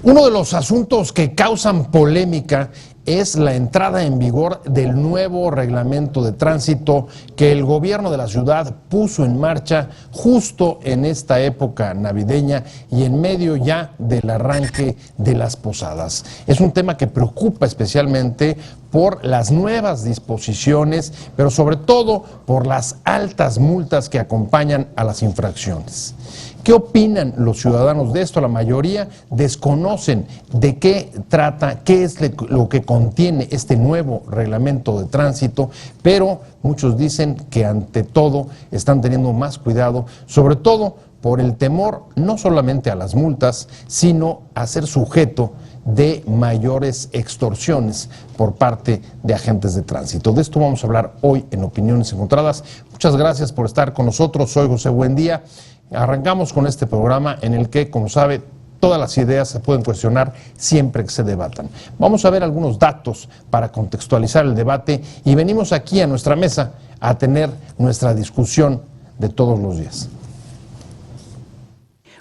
Uno de los asuntos que causan polémica es la entrada en vigor del nuevo reglamento de tránsito que el gobierno de la ciudad puso en marcha justo en esta época navideña y en medio ya del arranque de las posadas. Es un tema que preocupa especialmente por las nuevas disposiciones, pero sobre todo por las altas multas que acompañan a las infracciones. ¿Qué opinan los ciudadanos de esto? La mayoría desconocen de qué trata, qué es lo que contiene este nuevo reglamento de tránsito, pero muchos dicen que ante todo están teniendo más cuidado, sobre todo por el temor no solamente a las multas, sino a ser sujeto de mayores extorsiones por parte de agentes de tránsito. De esto vamos a hablar hoy en Opiniones Encontradas. Muchas gracias por estar con nosotros. Soy José Buendía. Arrancamos con este programa en el que, como sabe, todas las ideas se pueden cuestionar siempre que se debatan. Vamos a ver algunos datos para contextualizar el debate y venimos aquí a nuestra mesa a tener nuestra discusión de todos los días.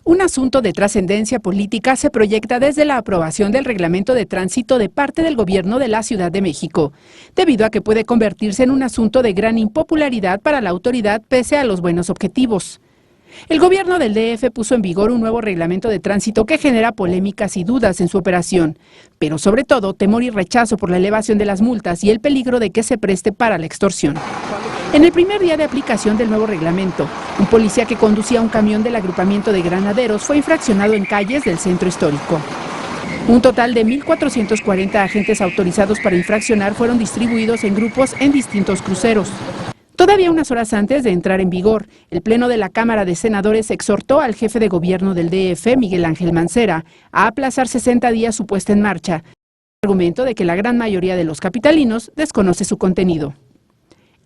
Un asunto de trascendencia política se proyecta desde la aprobación del reglamento de tránsito de parte del gobierno de la Ciudad de México, debido a que puede convertirse en un asunto de gran impopularidad para la autoridad pese a los buenos objetivos. El gobierno del DF puso en vigor un nuevo reglamento de tránsito que genera polémicas y dudas en su operación, pero sobre todo temor y rechazo por la elevación de las multas y el peligro de que se preste para la extorsión. En el primer día de aplicación del nuevo reglamento, un policía que conducía un camión del agrupamiento de granaderos fue infraccionado en calles del centro histórico. Un total de 1.440 agentes autorizados para infraccionar fueron distribuidos en grupos en distintos cruceros. Todavía unas horas antes de entrar en vigor, el Pleno de la Cámara de Senadores exhortó al jefe de gobierno del DF, Miguel Ángel Mancera, a aplazar 60 días su puesta en marcha, con el argumento de que la gran mayoría de los capitalinos desconoce su contenido.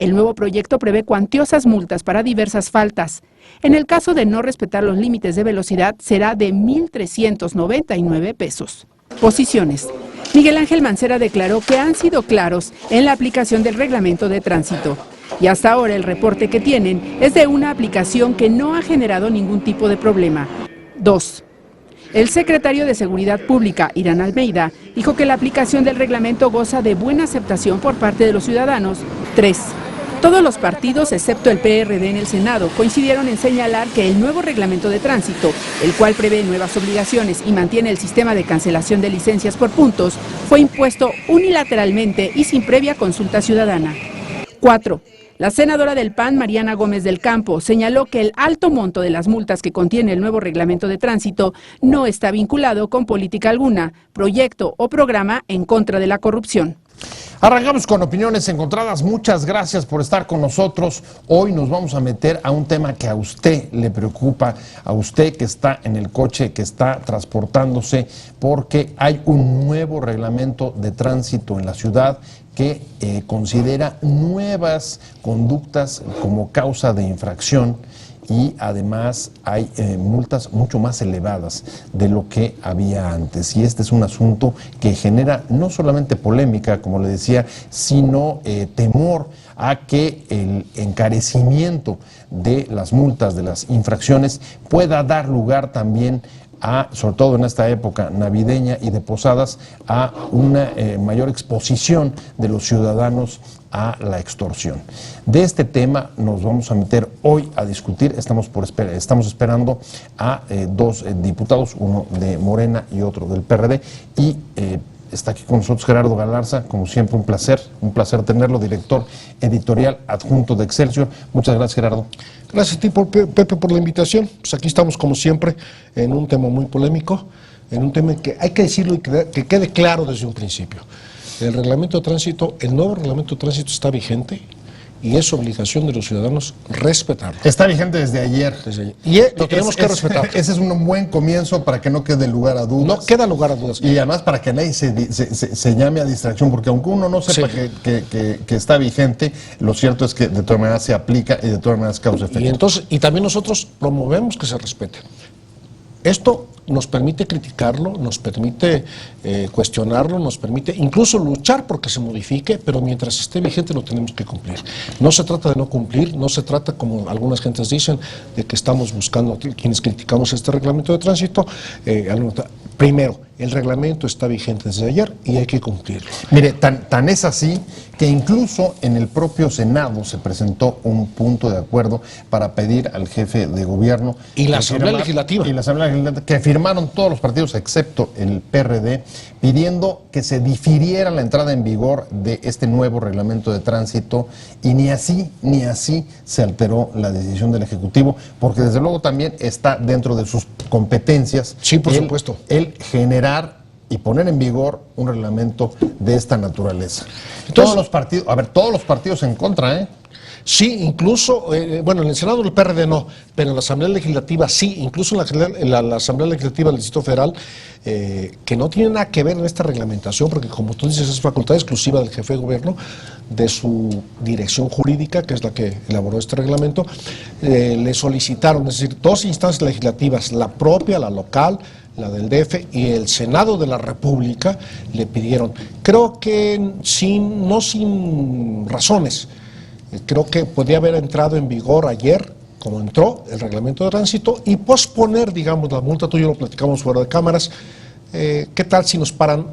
El nuevo proyecto prevé cuantiosas multas para diversas faltas. En el caso de no respetar los límites de velocidad, será de 1.399 pesos. Posiciones. Miguel Ángel Mancera declaró que han sido claros en la aplicación del reglamento de tránsito. Y hasta ahora el reporte que tienen es de una aplicación que no ha generado ningún tipo de problema. 2. El secretario de Seguridad Pública, Irán Almeida, dijo que la aplicación del reglamento goza de buena aceptación por parte de los ciudadanos. 3. Todos los partidos, excepto el PRD en el Senado, coincidieron en señalar que el nuevo reglamento de tránsito, el cual prevé nuevas obligaciones y mantiene el sistema de cancelación de licencias por puntos, fue impuesto unilateralmente y sin previa consulta ciudadana. 4. La senadora del PAN, Mariana Gómez del Campo, señaló que el alto monto de las multas que contiene el nuevo reglamento de tránsito no está vinculado con política alguna, proyecto o programa en contra de la corrupción. Arrancamos con Opiniones Encontradas. Muchas gracias por estar con nosotros. Hoy nos vamos a meter a un tema que a usted le preocupa, a usted que está en el coche, que está transportándose, porque hay un nuevo reglamento de tránsito en la ciudad que considera nuevas conductas como causa de infracción y además hay multas mucho más elevadas de lo que había antes. Y este es un asunto que genera no solamente polémica, como le decía, sino temor a que el encarecimiento de las multas, de las infracciones, pueda dar lugar también sobre todo en esta época navideña y de posadas, a una mayor exposición de los ciudadanos a la extorsión. De este tema nos vamos a meter hoy a discutir. Estamos esperando a dos diputados, uno de Morena y otro del PRD, y está aquí con nosotros Gerardo Galarza, como siempre un placer tenerlo, director editorial adjunto de Excelsior. Muchas gracias, Gerardo. Gracias a ti, Pepe, por la invitación. Pues aquí estamos, como siempre, en un tema muy polémico, en un tema que hay que decirlo y que quede claro desde un principio. El reglamento de tránsito, el nuevo reglamento de tránsito está vigente y es obligación de los ciudadanos respetarlo. Está vigente desde ayer. Y lo tenemos que respetar. Ese es un buen comienzo para que no quede lugar a dudas. No queda lugar a dudas. Y además para que nadie se llame a distracción, porque aunque uno no sepa que está vigente, lo cierto es que de todas maneras se aplica y de todas maneras causa efecto. Y también nosotros promovemos que se respete. Esto nos permite criticarlo, nos permite cuestionarlo, nos permite incluso luchar porque se modifique, pero mientras esté vigente lo tenemos que cumplir. No se trata de no cumplir, no se trata, como algunas gentes dicen, de que estamos buscando, quienes criticamos este reglamento de tránsito, primero, El reglamento está vigente desde ayer y hay que cumplirlo. Mire, tan es así que incluso en el propio Senado se presentó un punto de acuerdo para pedir al jefe de gobierno Y la que Asamblea Legislativa. y la Asamblea Legislativa, que firmaron todos los partidos excepto el PRD, pidiendo que se difiriera la entrada en vigor de este nuevo reglamento de tránsito, y ni así se alteró la decisión del Ejecutivo, porque desde luego también está dentro de sus competencias. Sí, por supuesto. El generar y poner en vigor un reglamento de esta naturaleza. Entonces, todos los partidos en contra, ¿eh? Sí, incluso, bueno, en el Senado del PRD no, pero en la Asamblea Legislativa sí, incluso en la Asamblea Legislativa del Distrito Federal, que no tiene nada que ver en esta reglamentación, porque como tú dices, es facultad exclusiva del jefe de gobierno, de su dirección jurídica, que es la que elaboró este reglamento, le solicitaron, es decir, dos instancias legislativas, la propia, la local, la del DF y el Senado de la República, le pidieron, creo que no sin razones. Creo que podría haber entrado en vigor ayer, como entró, el reglamento de tránsito, y posponer, digamos, la multa. Tú y yo lo platicamos fuera de cámaras. ¿Qué tal si nos paran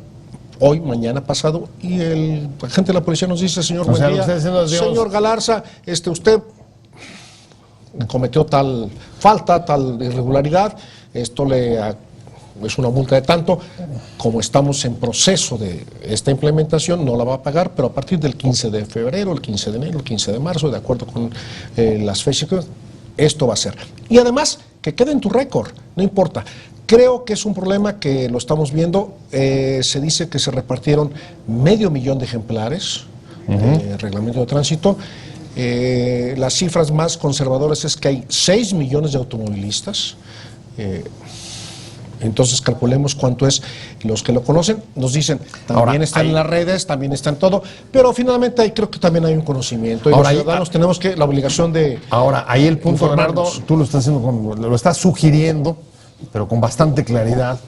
hoy, mañana, pasado, y el agente de la policía nos dice, señor, buen día, señor Galarza, usted cometió tal falta, tal irregularidad, esto es una multa de tanto, como estamos en proceso de esta implementación, no la va a pagar, pero a partir del 15 de febrero, el 15 de enero, el 15 de marzo, de acuerdo con las fechas, esto va a ser. Y además, que quede en tu récord, no importa. Creo que es un problema que lo estamos viendo, se dice que se repartieron 500,000 de ejemplares de reglamento de tránsito. Las cifras más conservadoras es que hay 6 millones de automovilistas. Entonces calculemos cuánto es. Los que lo conocen nos dicen, también están en las redes, también está en todo, pero finalmente creo que también hay un conocimiento. Y los ciudadanos tenemos la obligación de... Ahora, ahí el punto, Bernardo, tú lo estás sugiriendo, pero con bastante claridad.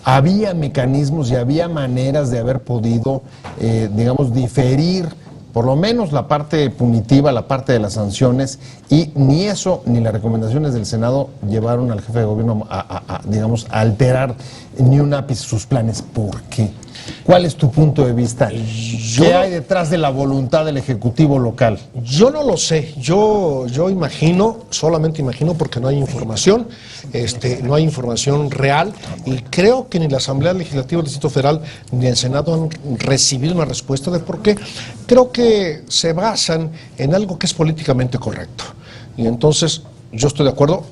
Había mecanismos y había maneras de haber podido, digamos, diferir por lo menos la parte punitiva, la parte de las sanciones, y ni eso ni las recomendaciones del Senado llevaron al jefe de gobierno digamos, a alterar ni un ápice sus planes. ¿Por qué? ¿Cuál es tu punto de vista? ¿Qué hay detrás de la voluntad del Ejecutivo local? Yo no lo sé, yo imagino, solamente imagino porque no hay información, no hay información real, y creo que ni la Asamblea Legislativa del Distrito Federal ni el Senado han recibido una respuesta de por qué. Creo que se basan en algo que es políticamente correcto, y entonces yo estoy de acuerdo,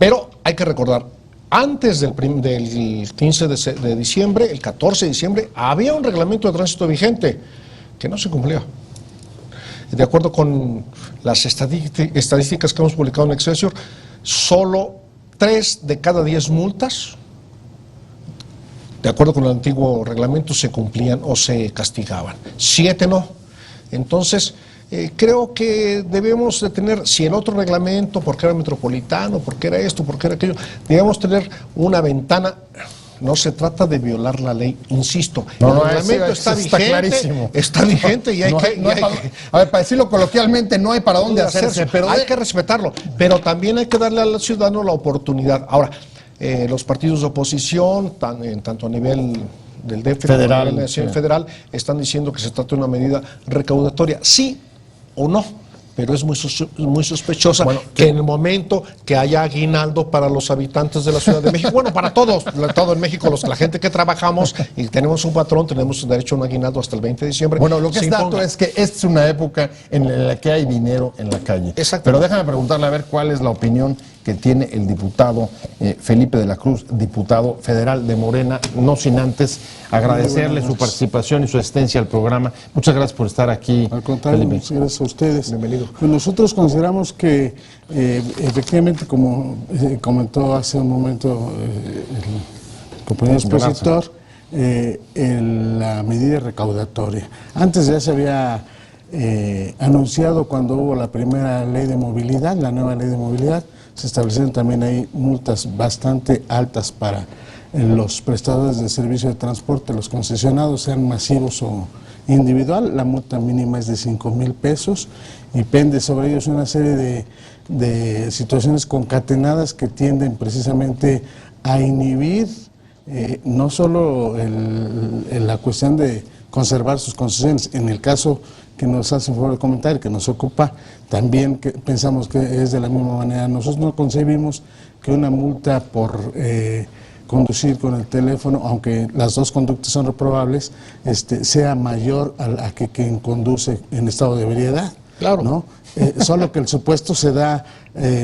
pero hay que recordar, antes del 15 de diciembre, el 14 de diciembre, había un reglamento de tránsito vigente que no se cumplía. De acuerdo con las estadísticas que hemos publicado en Excelsior, solo 3 de cada 10 multas, de acuerdo con el antiguo reglamento, se cumplían o se castigaban. 7 no. Entonces, creo que debemos de tener, si el otro reglamento, porque era metropolitano, porque era esto, porque era aquello, debemos tener una ventana. No se trata de violar la ley, insisto. El reglamento está vigente, está vigente y hay que... A ver, para decirlo coloquialmente, no hay para dónde hacerse, pero hay que respetarlo. Pero también hay que darle al ciudadano la oportunidad. Ahora, los partidos de oposición, tanto a nivel del DF como a nivel federal, están diciendo que se trata de una medida recaudatoria. Sí o no, pero es muy sospechosa que en el momento que haya aguinaldo para los habitantes de la Ciudad de México, bueno, para todos, todo en México, la gente que trabajamos y tenemos un patrón, tenemos derecho a un aguinaldo hasta el 20 de diciembre. Bueno, lo que es dato es que esta es una época en la que hay dinero en la calle. Exacto. Pero déjame preguntarle a ver cuál es la opinión que tiene el diputado Felipe de la Cruz, diputado federal de Morena, no sin antes agradecerle su participación y su asistencia al programa. Muchas gracias por estar aquí. Al contrario, Felipe. muchas gracias a ustedes. Bienvenido. Pues nosotros consideramos que efectivamente, como comentó hace un momento el compañero expositor, la medida recaudatoria. Antes ya se había anunciado cuando hubo la primera ley de movilidad, la nueva ley de movilidad, se establecieron también ahí multas bastante altas para los prestadores de servicio de transporte, los concesionados, sean masivos o individual. La multa mínima es de 5,000 pesos y pende sobre ellos una serie de situaciones concatenadas que tienden precisamente a inhibir no solo la cuestión de conservar sus concesiones, en el caso que nos hace un favor de comentar, que nos ocupa, también que pensamos que es de la misma manera. Nosotros no concebimos que una multa por conducir con el teléfono, aunque las dos conductas son reprobables, sea mayor a que quien conduce en estado de ebriedad. Claro. ¿No? Solo que el supuesto se da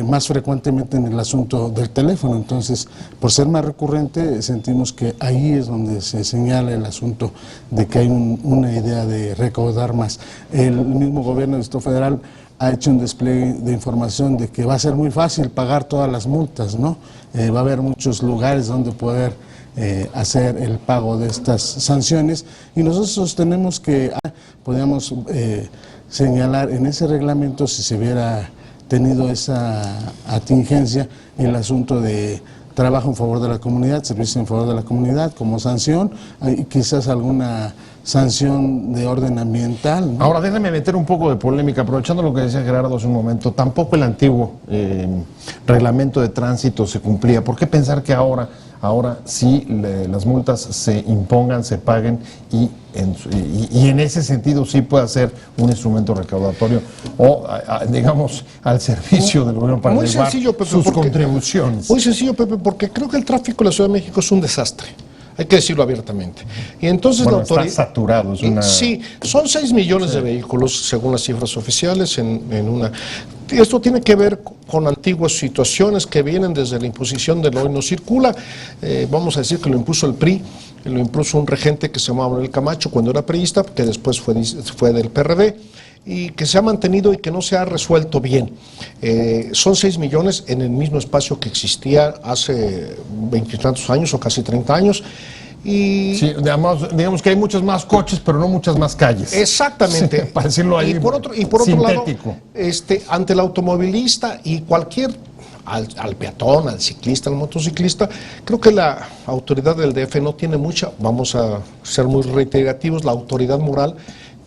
más frecuentemente en el asunto del teléfono. Entonces, por ser más recurrente, sentimos que ahí es donde se señala el asunto de que hay una idea de recaudar más. El mismo gobierno del Distrito Federal ha hecho un despliegue de información de que va a ser muy fácil pagar todas las multas, ¿no? Va a haber muchos lugares donde poder hacer el pago de estas sanciones, y nosotros sostenemos que podríamos señalar en ese reglamento, si se hubiera tenido esa atingencia, el asunto de trabajo en favor de la comunidad, servicio en favor de la comunidad como sanción, y quizás alguna sanción de orden ambiental, ¿no? Ahora, déjame meter un poco de polémica, aprovechando lo que decía Gerardo hace un momento. Tampoco el antiguo reglamento de tránsito se cumplía. ¿Por qué pensar que ahora sí las multas se impongan, se paguen y en ese sentido sí pueda ser un instrumento recaudatorio o, digamos, al servicio del gobierno para Muy elevar sencillo, Pepe, sus porque- contribuciones? Muy sencillo, Pepe, porque creo que el tráfico en la Ciudad de México es un desastre. Hay que decirlo abiertamente. Y entonces Bueno, la está autoridad... saturado. Es una... Sí, son 6 millones de vehículos, según las cifras oficiales, en una... Esto tiene que ver con antiguas situaciones que vienen desde la imposición del hoy no circula. Vamos a decir que lo impuso el PRI, lo impuso un regente que se llamaba Manuel Camacho cuando era priista, que después fue del PRD, y que se ha mantenido y que no se ha resuelto bien. Son 6 millones en el mismo espacio que existía hace 20 y tantos años o casi 30 años. Y Sí, digamos que hay muchos más coches, pero no muchas más calles. exactamente. Sí, para decirlo ahí, y por otro lado, sintético. ante el automovilista y cualquier, al peatón, al ciclista, al motociclista, creo que la autoridad del DF no tiene mucha, vamos a ser muy reiterativos, la autoridad moral.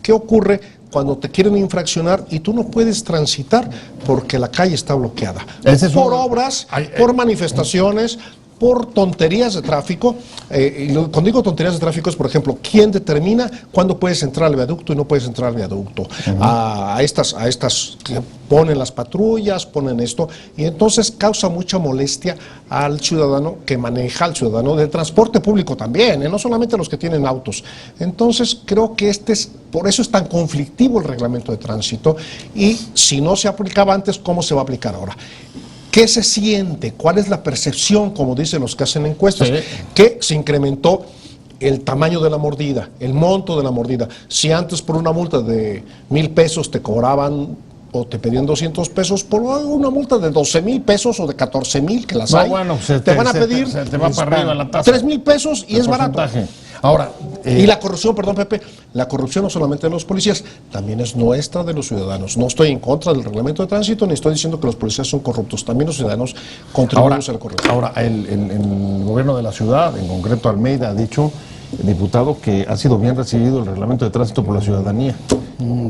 ¿Qué ocurre cuando te quieren infraccionar y tú no puedes transitar porque la calle está bloqueada? Ese es Por un- obras, Ay, por manifestaciones, por tonterías de tráfico. Cuando digo tonterías de tráfico es, por ejemplo, ¿quién determina cuándo puedes entrar al viaducto y no puedes entrar al viaducto? A estas que ponen las patrullas, ponen esto, y entonces causa mucha molestia al ciudadano que maneja, al ciudadano del transporte público también, no solamente los que tienen autos. Entonces creo que por eso es tan conflictivo el reglamento de tránsito, y si no se aplicaba antes, ¿cómo se va a aplicar ahora? ¿Qué se siente? ¿Cuál es la percepción, como dicen los que hacen encuestas? Sí. Que se incrementó el tamaño de la mordida, el monto de la mordida. Si antes por una multa de 1,000 pesos te cobraban o te pedían 200 pesos, por una multa de 12,000 pesos o de 14,000, que las No, hay, bueno, te van a pedir se te va para arriba la tasa. 3,000 pesos y El es barato. porcentaje. Ahora, Y la corrupción, perdón, Pepe, la corrupción no solamente de los policías, también es nuestra, de los ciudadanos. No estoy en contra del reglamento de tránsito, ni estoy diciendo que los policías son corruptos, también los ciudadanos contribuimos a la corrupción. Ahora el gobierno de la ciudad, en concreto Almeida, ha dicho, el diputado, que ha sido bien recibido el reglamento de tránsito por la ciudadanía.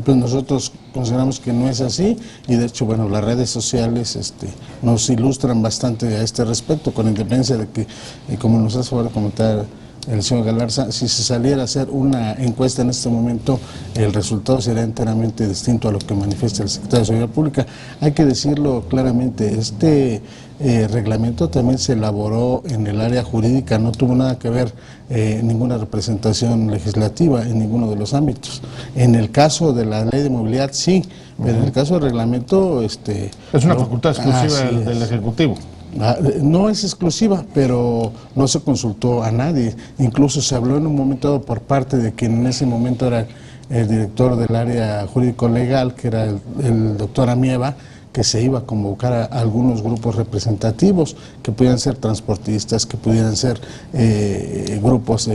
Pues nosotros consideramos que no es así, y de hecho, bueno, las redes sociales nos ilustran bastante a este respecto, con independencia de que, como nos hace favor de comentar el señor Galarza, si se saliera a hacer una encuesta en este momento, el resultado será enteramente distinto a lo que manifiesta el secretario de Seguridad Pública. Hay que decirlo claramente, reglamento también se elaboró en el área jurídica, no tuvo nada que ver ninguna representación legislativa en ninguno de los ámbitos. En el caso de la ley de movilidad sí, pero en el caso del reglamento... Es una facultad exclusiva del Ejecutivo. No es exclusiva, pero no se consultó a nadie. Incluso se habló en un momento dado por parte de quien en ese momento era el director del área jurídico-legal, que era el doctor Amieva, que se iba a convocar a algunos grupos representativos, que pudieran ser transportistas, que pudieran ser grupos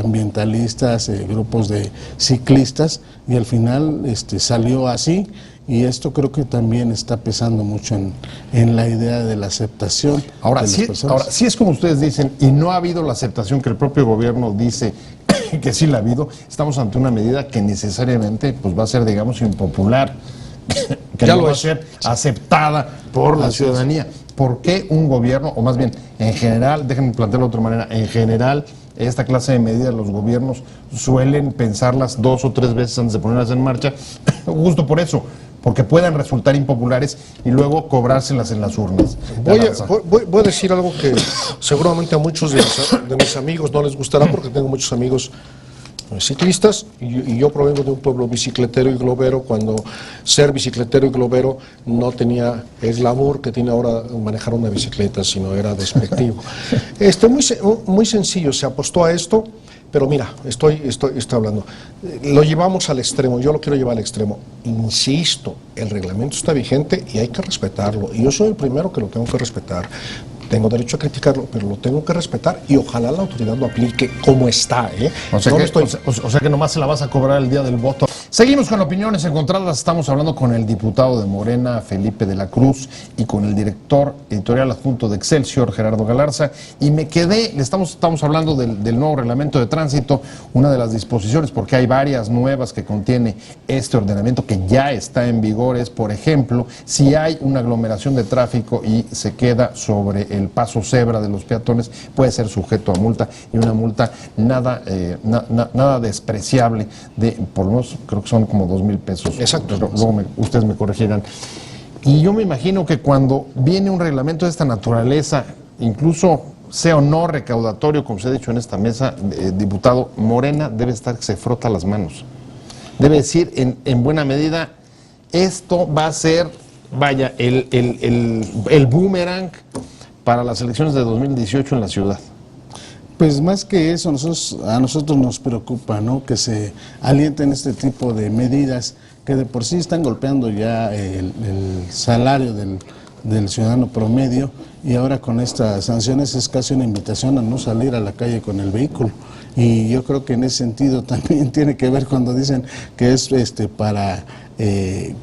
ambientalistas, grupos de ciclistas, y al final salió así. Y esto creo que también está pesando mucho en la idea de la aceptación Ahora, de las personas. ahora, si es como ustedes dicen, y no ha habido la aceptación que el propio gobierno dice que sí la ha habido, estamos ante una medida que necesariamente pues, va a ser, digamos, impopular, que Ya no lo va a es. ser aceptada por la ciudadanía. ¿por qué un gobierno, o más bien, en general, déjenme plantearlo de otra manera, en general, esta clase de medidas los gobiernos suelen pensarlas 2 o 3 veces antes de ponerlas en marcha, justo por eso, porque puedan resultar impopulares y luego cobrárselas en las urnas? Voy a decir algo que seguramente a muchos de mis amigos no les gustará, porque tengo muchos amigos ciclistas y yo provengo de un pueblo bicicletero y globero, cuando ser bicicletero y globero no tenía el glamour que tiene ahora manejar una bicicleta, sino era despectivo. Muy sencillo, se apostó a esto, pero mira, estoy hablando, lo llevamos al extremo, yo lo quiero llevar al extremo. Insisto, el reglamento está vigente y hay que respetarlo, y yo soy el primero que lo tengo que respetar. Tengo derecho a criticarlo, pero lo tengo que respetar y ojalá la autoridad lo aplique como está. O sea que nomás se la vas a cobrar el día del voto. Seguimos con opiniones encontradas. Estamos hablando con el diputado de Morena, Felipe de la Cruz, y con el director editorial adjunto de Excelsior, Gerardo Galarza. Y me quedé, estamos hablando del nuevo reglamento de tránsito, una de las disposiciones, porque hay varias nuevas que contiene este ordenamiento que ya está en vigor, es, por ejemplo, si hay una aglomeración de tráfico y se queda sobre el paso cebra de los peatones, puede ser sujeto a multa, y una multa nada despreciable, de por lo menos creo que son como 2,000 pesos. Exacto. Luego ustedes me corregirán. Y yo me imagino que cuando viene un reglamento de esta naturaleza, incluso sea o no recaudatorio, como se ha dicho en esta mesa, diputado, Morena debe estar que se frota las manos. Debe decir, en buena medida, esto va a ser, vaya, el boomerang para las elecciones de 2018 en la ciudad. Pues más que eso, a nosotros nos preocupa, ¿no?, que se alienten este tipo de medidas que de por sí están golpeando ya el salario del ciudadano promedio, y ahora con estas sanciones es casi una invitación a no salir a la calle con el vehículo. Y yo creo que en ese sentido también tiene que ver cuando dicen que es para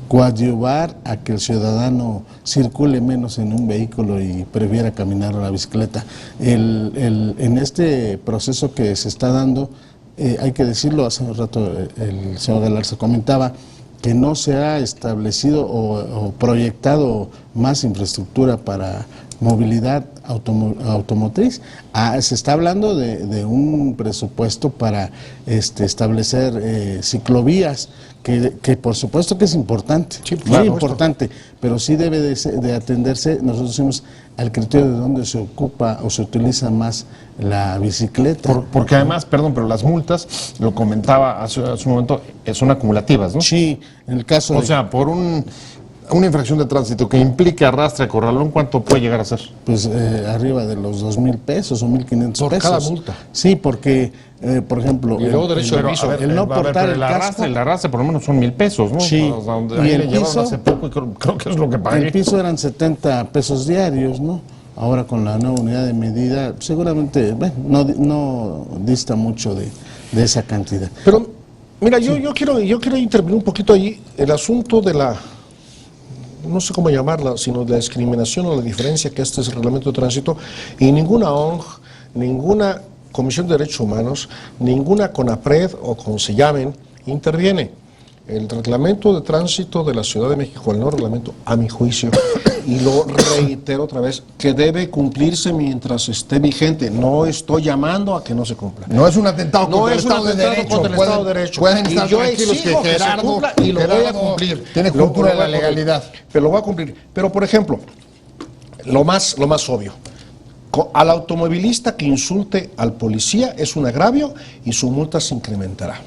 coadyuvar a que el ciudadano circule menos en un vehículo y prefiera caminar o la bicicleta. En este proceso que se está dando, hay que decirlo, hace un rato el señor Galarza comentaba que no se ha establecido o proyectado más infraestructura para movilidad automotriz. Se está hablando de un presupuesto para establecer ciclovías, que por supuesto que es importante, sí, muy importante, pero sí debe de atenderse, nosotros decimos, al criterio de dónde se ocupa o se utiliza más la bicicleta. Porque además, perdón, pero las multas, lo comentaba hace un momento, son acumulativas, ¿no? Sí, en el caso O sea, por una infracción de tránsito que implique arrastre, acorralón, ¿cuánto puede llegar a ser? Pues arriba de los 2,000 pesos o 1,500 pesos. Por cada multa. Sí, porque, por ejemplo, y luego derecho de aviso. El no portar el casco. El arrastre por lo menos son 1,000 pesos, ¿no? Sí. O sea, Y ahí el le llevaron piso, hace poco y creo que es lo que pagué. El piso eran 70 pesos diarios, ¿no? Ahora con la nueva unidad de medida, seguramente, bueno, no dista mucho de esa cantidad. Pero, mira, yo quiero intervenir un poquito ahí, el asunto de la, no sé cómo llamarla, sino de la discriminación o la diferencia que este es el reglamento de tránsito, y ninguna ONG, ninguna Comisión de Derechos Humanos, ninguna CONAPRED o como se llamen, interviene. El reglamento de tránsito de la Ciudad de México, el nuevo reglamento, a mi juicio, y lo reitero otra vez, que debe cumplirse mientras esté vigente. No estoy llamando a que no se cumpla. No es un atentado No contra el es un Estado de atentado Derecho. contra el Estado de Derecho. Pueden estar y yo tranquilos exijo que se Gerardo, cumpla y lo voy a cumplir. Tiene cultura de la legalidad. Pero lo voy a cumplir. Pero, por ejemplo, lo más obvio. Al automovilista que insulte al policía es un agravio y su multa se incrementará.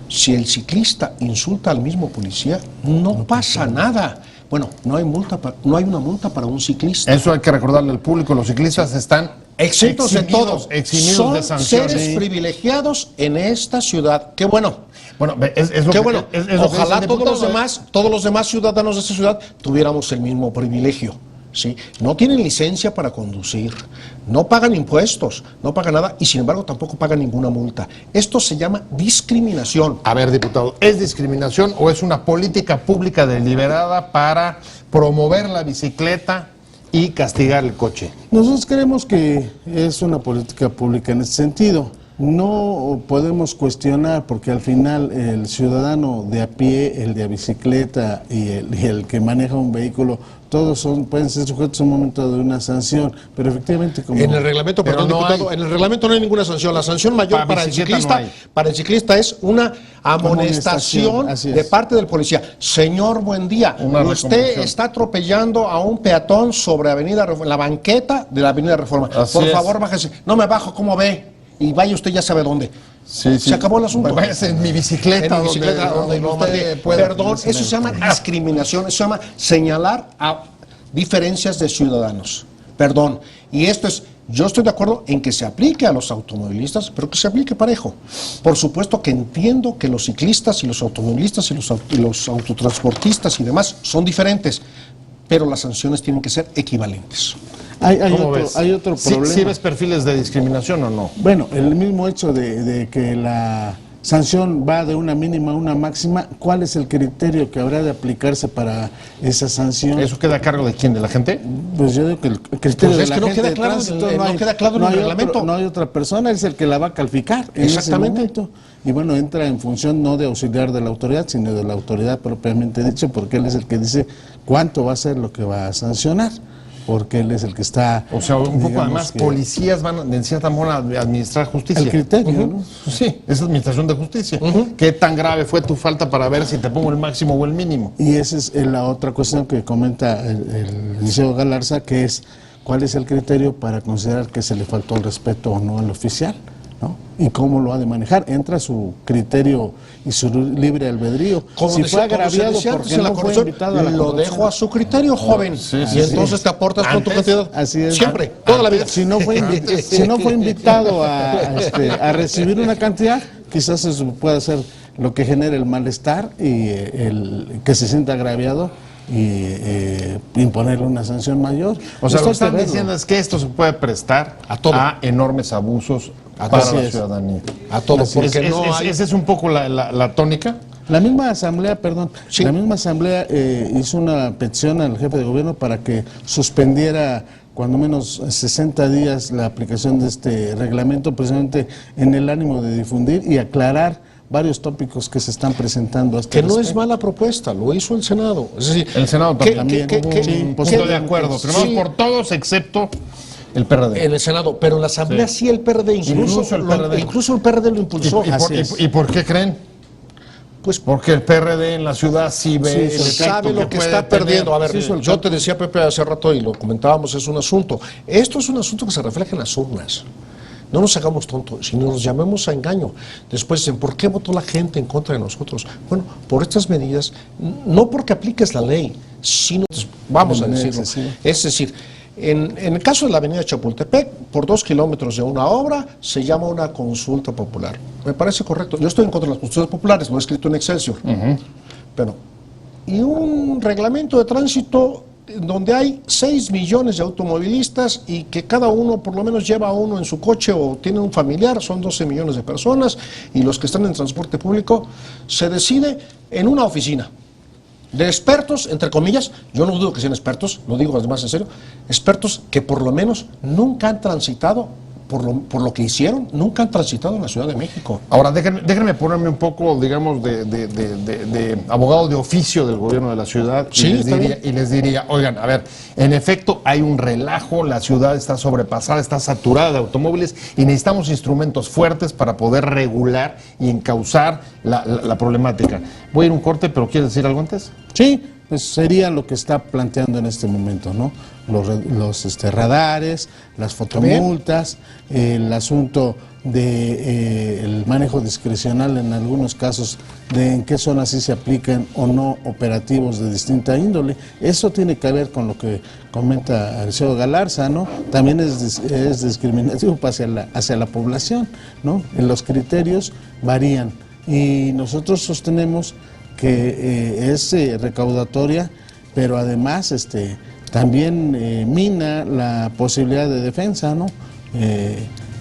Si el ciclista insulta al mismo policía, no pasa nada. Bueno, no hay una multa para un ciclista. Eso hay que recordarle al público, los ciclistas están exentos en todo. Eximidos Son de sanciones. seres privilegiados en esta ciudad. Qué bueno. Bueno, es lo Qué que, bueno. es lo Ojalá que todos los demás ciudadanos de esta ciudad tuviéramos el mismo privilegio. ¿Sí? No tienen licencia para conducir, no pagan impuestos, no pagan nada y sin embargo tampoco pagan ninguna multa. Esto se llama discriminación. A ver, diputado, ¿es discriminación o es una política pública deliberada para promover la bicicleta y castigar el coche? Nosotros creemos que es una política pública en ese sentido. no podemos cuestionar, porque al final el ciudadano de a pie, el de bicicleta y el que maneja un vehículo, todos pueden ser sujetos a un momento de una sanción, pero efectivamente como... En el reglamento, Pero perdón, no diputado, en el reglamento no hay ninguna sanción. La sanción mayor para el bicicleta ciclista, no hay. para el ciclista es una amonestación Así es. de parte del policía. Señor, buen día. Una Usted recomendación. está atropellando a un peatón sobre Avenida Reforma, la banqueta de la Avenida Reforma. Así Por es. favor, bájese. No me bajo, ¿cómo ve? Y vaya usted ya sabe dónde. Sí, sí. Se acabó el asunto. Váyase en mi bicicleta, En mi bicicleta, donde lo usted pueda. Perdón, eso se llama discriminación, eso se llama señalar a diferencias de ciudadanos. Perdón. Y esto es, yo estoy de acuerdo en que se aplique a los automovilistas, pero que se aplique parejo. Por supuesto que entiendo que los ciclistas y los automovilistas y los autotransportistas y demás son diferentes, pero las sanciones tienen que ser equivalentes. Hay ¿Cómo ves? otro ¿Sí, problema. sí ves perfiles de discriminación o no? Bueno, el mismo hecho de que la sanción va de una mínima a una máxima, ¿cuál es el criterio que habrá de aplicarse para esa sanción? ¿Eso queda a cargo de quién? ¿De la gente? Pues yo digo que el criterio Pues es de la que no gente queda de claro tránsito no queda claro en el hay reglamento. no hay otra persona, es el que la va a calificar en Exactamente. ese momento. Y bueno, entra en función no de auxiliar de la autoridad, sino de la autoridad propiamente dicho, porque él es el que dice cuánto va a ser lo que va a sancionar, porque él es el que está... O sea, un poco digamos además, que- policías van en cierta forma a administrar justicia. El criterio, ¿no? Sí, es administración de justicia. ¿Qué tan grave fue tu falta para ver si te pongo el máximo o el mínimo? Y esa es la otra cuestión que comenta el licenciado Galarza, que es cuál es el criterio para considerar que se le faltó el respeto o no al oficial, ¿no? Y cómo lo ha de manejar. Entra su criterio y su libre albedrío. Como Si decía- fue como se agraviado decía antes porque en la no fue corrupción, invitado a la lo corrupción. dejo a su criterio, joven. sí, y sí, entonces sí. te aportas con tu Antes- cantidad. así es. Siempre, toda la vida. Si no fue, si no fue invitado a recibir una cantidad, quizás eso pueda ser lo que genere el malestar y el que se sienta agraviado y imponerle una sanción mayor. O sea, lo Esto que hay están verlo. diciendo es que esto se puede prestar A todo. enormes abusos A para todo. la Así es. ciudadanía. A todo, Así porque es, no es- hay... esa es un poco la tónica. La misma asamblea, perdón, Sí. la misma asamblea hizo una petición al jefe de gobierno para que suspendiera cuando menos 60 días la aplicación de este reglamento, precisamente en el ánimo de difundir y aclarar varios tópicos que se están presentando a este Que no es respecto. mala propuesta, lo hizo el Senado. Es decir, El Senado ¿qué- también. qué- Hubo qué- un qué- punto qué- de acuerdo, sí, firmado por todos excepto el PRD. en el Senado, pero en la Asamblea sí, el PRD, Incluso el PRD. incluso el PRD lo impulsó. ¿Y por qué creen? Pues Porque el PRD en la ciudad sí ve Sí, el sí, efecto sabe lo que puede está tener. perdiendo. A ver, Sí, eso, yo te decía, Pepe, hace rato y lo comentábamos, es un asunto. Esto es un asunto que se refleja en las urnas. No nos hagamos tontos, si nos llamemos a engaño. Después dicen, ¿por qué votó la gente en contra de nosotros? Bueno, por estas medidas, no porque apliques la ley, sino, vamos a De manera decirlo. excesiva. Es decir, en el caso de la avenida Chapultepec, por 2 kilómetros de una obra, se llama una consulta popular. Me parece correcto. Yo estoy en contra de las consultas populares, lo he escrito en Excelsior. Pero, y un reglamento de tránsito donde hay 6 millones de automovilistas y que cada uno por lo menos lleva a uno en su coche o tiene un familiar, son 12 millones de personas, y los que están en transporte público, se decide en una oficina de expertos, entre comillas, yo no dudo que sean expertos, lo digo además en serio, expertos que por lo menos nunca han transitado, por lo que hicieron, nunca han transitado en la Ciudad de México. Ahora, déjenme ponerme un poco, digamos, de abogado de oficio del gobierno de la ciudad Sí, está bien. y les diría, oigan, a ver, en efecto hay un relajo, la ciudad está sobrepasada, está saturada de automóviles y necesitamos instrumentos fuertes para poder regular y encauzar la problemática. Voy a ir a un corte, pero ¿quieres decir algo antes? Sí, pues sería lo que está planteando en este momento, ¿no? Los radares, las fotomultas, el asunto de el manejo discrecional en algunos casos, de en qué zonas sí se aplican o no operativos de distinta índole. Eso tiene que ver con lo que comenta Arceo Galarza, ¿no? También es discriminativo hacia la población, ¿no? Los criterios varían y nosotros sostenemos que es recaudatoria, pero además también mina la posibilidad de defensa, ¿no?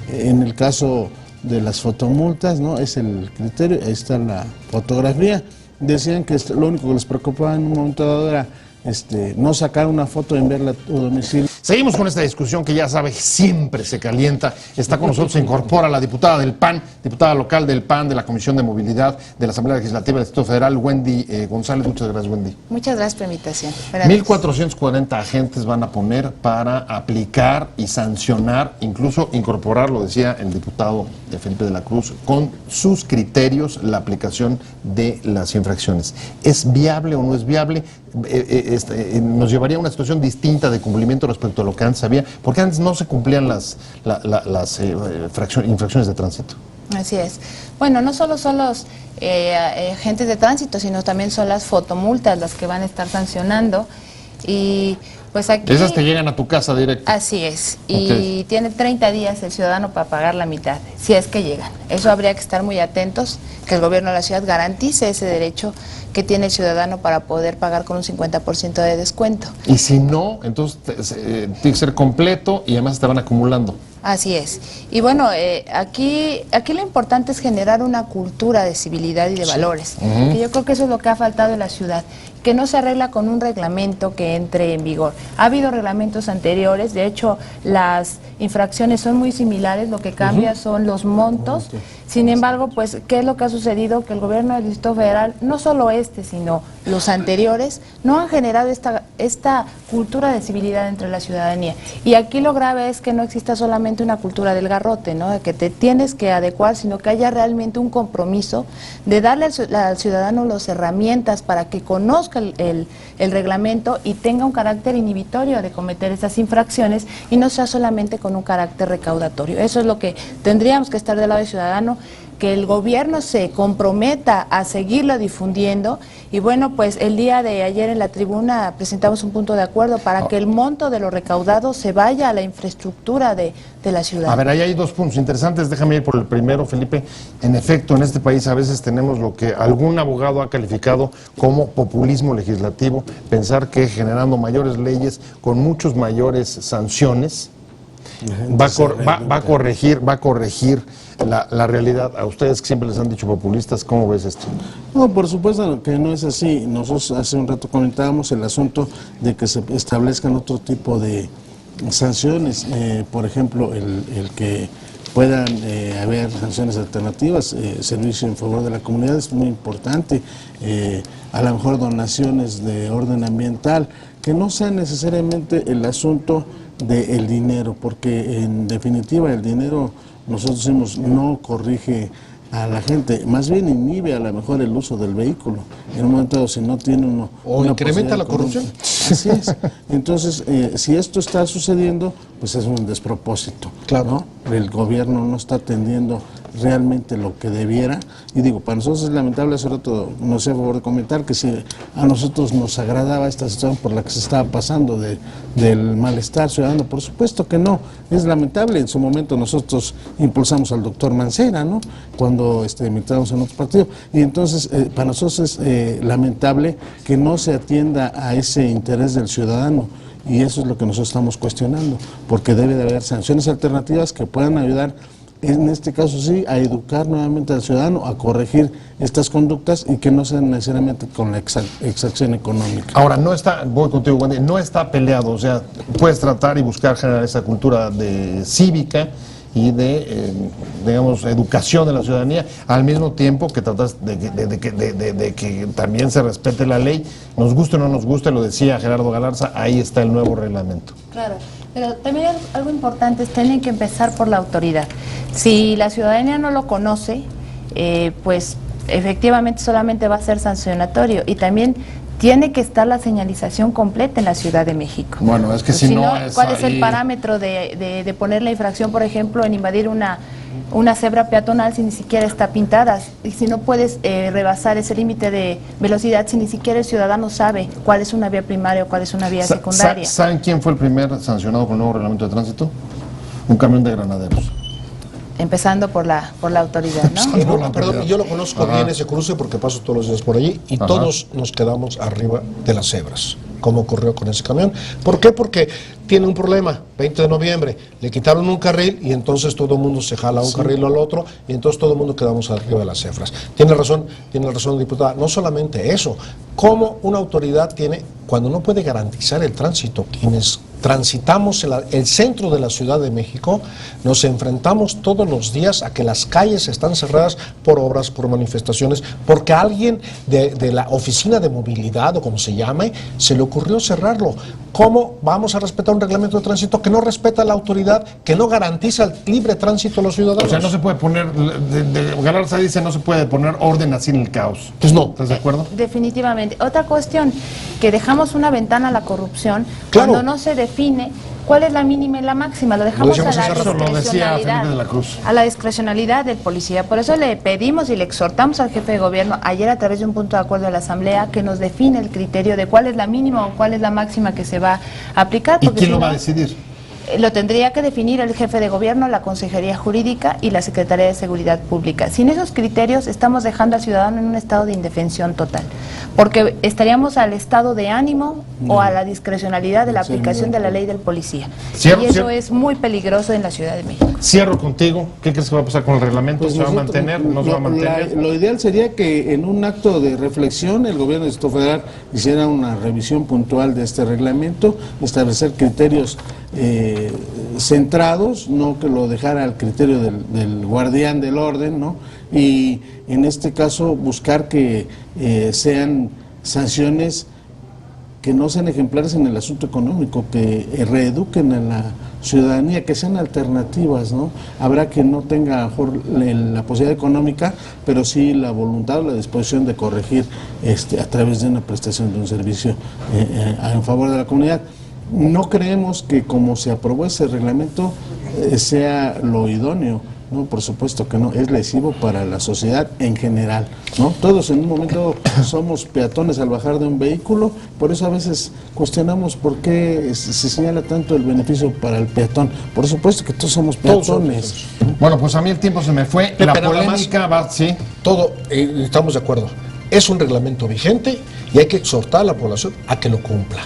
En el caso de las fotomultas, ¿no? Es el criterio, ahí está la fotografía. Decían que lo único que les preocupaba en un momento dado era no sacar una foto y enviarla a tu domicilio. Seguimos con esta discusión que ya sabe, siempre se calienta. Está con nosotros, se incorpora la diputada del PAN, diputada local del PAN, de la Comisión de Movilidad de la Asamblea Legislativa del Distrito Federal, Wendy González. Muchas gracias, Wendy. Muchas gracias por la invitación. 1,440 agentes van a poner para aplicar y sancionar, incluso incorporar, lo decía el diputado Felipe de la Cruz, con sus criterios la aplicación de las infracciones. ¿Es viable o no es viable? Nos llevaría a una situación distinta de cumplimiento respecto a lo que antes había, porque antes no se cumplían las infracciones de tránsito. Así es. Bueno, no solo son los agentes de tránsito, sino también son las fotomultas las que van a estar sancionando. Y pues aquí... Esas te llegan a tu casa directo. Así es. Y tiene 30 días el ciudadano para pagar la mitad, si es que llegan. Eso habría que estar muy atentos, que el gobierno de la ciudad garantice ese derecho que tiene el ciudadano para poder pagar con un 50% de descuento. Y si no, entonces tiene que ser completo y además te van acumulando. Así es. Y bueno, aquí lo importante es generar una cultura de civilidad y de valores, que yo creo que eso es lo que ha faltado en la ciudad, que no se arregla con un reglamento que entre en vigor. Ha habido reglamentos anteriores, de hecho las infracciones son muy similares, lo que cambia son los montos. Sin embargo, pues, ¿qué es lo que ha sucedido? Que el gobierno del Distrito Federal, no solo sino los anteriores, no han generado esta cultura de civilidad entre la ciudadanía. Y aquí lo grave es que no exista solamente una cultura del garrote, ¿no? De que te tienes que adecuar, sino que haya realmente un compromiso de darle al ciudadano las herramientas para que conozca el reglamento y tenga un carácter inhibitorio de cometer esas infracciones y no sea solamente con un carácter recaudatorio. Eso es lo que tendríamos que estar del lado del ciudadano, que el gobierno se comprometa a seguirlo difundiendo. Y bueno, pues el día de ayer en la tribuna presentamos un punto de acuerdo para que el monto de lo recaudado se vaya a la infraestructura de la ciudad. A ver, ahí hay dos puntos interesantes, déjame ir por el primero, Felipe. En efecto, en este país a veces tenemos lo que algún abogado ha calificado como populismo legislativo, pensar que generando mayores leyes con muchos mayores sanciones va a corregir la realidad. A ustedes que siempre les han dicho populistas, ¿cómo ves esto? No, por supuesto que no es así. Nosotros hace un rato comentábamos el asunto de que se establezcan otro tipo de sanciones, por ejemplo, el que puedan haber sanciones alternativas, servicio en favor de la comunidad es muy importante, a lo mejor donaciones de orden ambiental, que no sea necesariamente el asunto del dinero, porque en definitiva el dinero, nosotros decimos, no corrige a la gente, más bien inhibe a lo mejor el uso del vehículo. En un momento dado, si no tiene uno... O incrementa la corrupción. Así es. Entonces, si esto está sucediendo, pues es un despropósito. Claro. ¿No? El gobierno no está atendiendo realmente lo que debiera. Y digo, para nosotros es lamentable, hace rato nos hace favor de comentar que si a nosotros nos agradaba esta situación por la que se estaba pasando del malestar ciudadano, por supuesto que no, es lamentable. En su momento nosotros impulsamos al doctor Mancera, ¿no? Cuando militamos en otro partido. Y entonces, para nosotros es lamentable que no se atienda a ese interés del ciudadano. Y eso es lo que nosotros estamos cuestionando, porque debe de haber sanciones alternativas que puedan ayudar, en este caso sí, a educar nuevamente al ciudadano, a corregir estas conductas y que no sean necesariamente con la exacción económica. Ahora, voy contigo, Wendy, no está peleado, o sea, puedes tratar y buscar generar esa cultura cívica y de, digamos, educación de la ciudadanía, al mismo tiempo que tratas de que también se respete la ley, nos guste o no nos guste, lo decía Gerardo Galarza, ahí está el nuevo reglamento. Claro, pero también algo importante es tienen que empezar por la autoridad. Si la ciudadanía no lo conoce, pues efectivamente solamente va a ser sancionatorio y también tiene que estar la señalización completa en la Ciudad de México. Bueno, es que si no ¿cuál es el parámetro de poner la infracción, por ejemplo, en invadir una cebra peatonal si ni siquiera está pintada? Y si no puedes rebasar ese límite de velocidad si ni siquiera el ciudadano sabe cuál es una vía primaria o cuál es una vía secundaria. ¿Saben quién fue el primer sancionado con el nuevo reglamento de tránsito? Un camión de granaderos. Empezando por la autoridad, ¿no? Perdón, yo lo conozco bien ese cruce porque paso todos los días por allí y todos nos quedamos arriba de las cebras, como ocurrió con ese camión. ¿Por qué? Porque tiene un problema, 20 de noviembre, le quitaron un carril y entonces todo el mundo se jala un carril al otro y entonces todo el mundo quedamos arriba de las cifras. Tiene razón, diputada, no solamente eso, como una autoridad tiene, cuando no puede garantizar el tránsito, quienes transitamos el centro de la Ciudad de México, nos enfrentamos todos los días a que las calles están cerradas por obras, por manifestaciones, porque a alguien de la oficina de movilidad o como se llame, se le ocurrió cerrarlo. ¿Cómo vamos a respetar un reglamento de tránsito que no respeta la autoridad, que no garantiza el libre tránsito a los ciudadanos? O sea, no se puede poner, Galarza dice, no se puede poner orden así en el caos. Pues no. ¿Estás de acuerdo? Definitivamente. Otra cuestión, que dejamos una ventana a la corrupción Claro. cuando no se define cuál es la mínima y la máxima, lo dejamos a decíamos la hace rato. Lo decía discrecionalidad, Felipe de la Cruz. a la discrecionalidad del policía. Por eso le pedimos y le exhortamos al jefe de gobierno ayer a través de un punto de acuerdo de la Asamblea que nos define el criterio de cuál es la mínima o cuál es la máxima que se va a aplicar. ¿Y porque quién si lo no, va a decidir? lo tendría que definir el jefe de gobierno, la Consejería Jurídica y la Secretaría de Seguridad Pública. Sin esos criterios estamos dejando al ciudadano en un estado de indefensión total, porque estaríamos al estado de ánimo o a la discrecionalidad de la aplicación de la ley del policía. Cierto, Y eso cierto. es muy peligroso en la Ciudad de México. Cierro contigo. ¿Qué crees que va a pasar con el reglamento? Pues ¿Se va a nosotros- mantener? ¿No se va a mantener? Lo ideal sería que en un acto de reflexión el gobierno del Distrito Federal hiciera una revisión puntual de este reglamento, establecer criterios centrados, no que lo dejara al criterio del guardián del orden, ¿no? Y en este caso buscar que sean sanciones que no sean ejemplares en el asunto económico, que reeduquen a la ciudadanía, que sean alternativas, ¿no? Habrá quien no tenga a lo mejor la posibilidad económica, pero sí la voluntad o la disposición de corregir a través de una prestación de un servicio en favor de la comunidad. No creemos que como se aprobó ese reglamento sea lo idóneo. No, por supuesto que no, es lesivo para la sociedad en general, ¿no? Todos en un momento somos peatones al bajar de un vehículo, por eso a veces cuestionamos por qué se señala tanto el beneficio para el peatón. Por supuesto que todos somos peatones. Bueno, pues a mí el tiempo se me fue. Pepe, La nada más. polémica va, sí. Todo, estamos de acuerdo. Es un reglamento vigente y hay que exhortar a la población a que lo cumpla.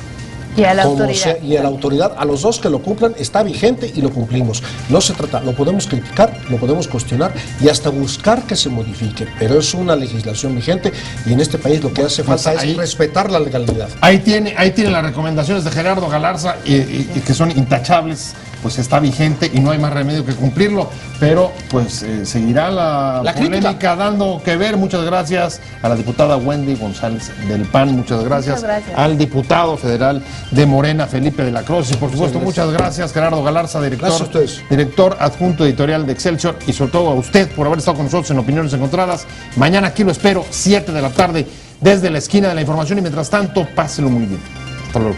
Y a la Como autoridad. sea, y a la autoridad, a los dos que lo cumplan, está vigente y lo cumplimos. No se trata, lo podemos criticar, lo podemos cuestionar y hasta buscar que se modifique, pero es una legislación vigente y en este país lo que hace falta ahí- es respetar la legalidad. Ahí tiene las recomendaciones de Gerardo Galarza y que son intachables. Pues está vigente y no hay más remedio que cumplirlo, pero pues seguirá la crítica. polémica dando que ver. Muchas gracias a la diputada Wendy González del PAN, muchas gracias, al diputado federal de Morena, Felipe de la Cruz, y por supuesto muchas gracias Gerardo Galarza, Gracias a ustedes. director adjunto editorial de Excelsior, y sobre todo a usted por haber estado con nosotros en Opiniones Encontradas. Mañana aquí lo espero, 7 de la tarde, desde la esquina de la información, y mientras tanto, páselo muy bien. Hasta luego.